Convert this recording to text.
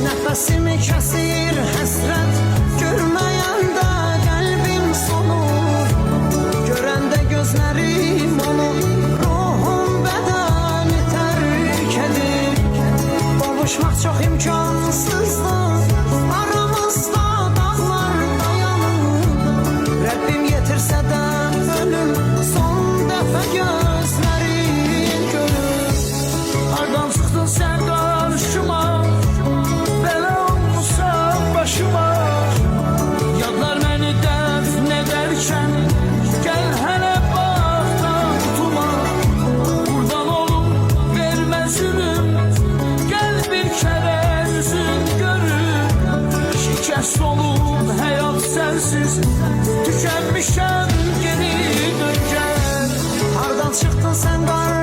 Nəfəsimi kəsir həsrət, görməyəndə qəlbim solur. Görəndə gözlərim onu, ruhum bədəni tərk edir. Qovuşmaq çox imkansızdır, aramızda dağlar dayanır. Rəbbim yetirsə də ölüm, son dəfə gözlərim görür. Hardan çıxdın sən qarşıma, belə olmuşam başıma. Yadlar məni dəfn edərkən, gəl hələ baxdan tutuma. Qurban olum, vermə zülüm, gəl bir kərə üzün görüm. Şikəst olub həyat sənsiz, tükənmişəm geri dön gəl. Hardan çıxdın sən qarşıma,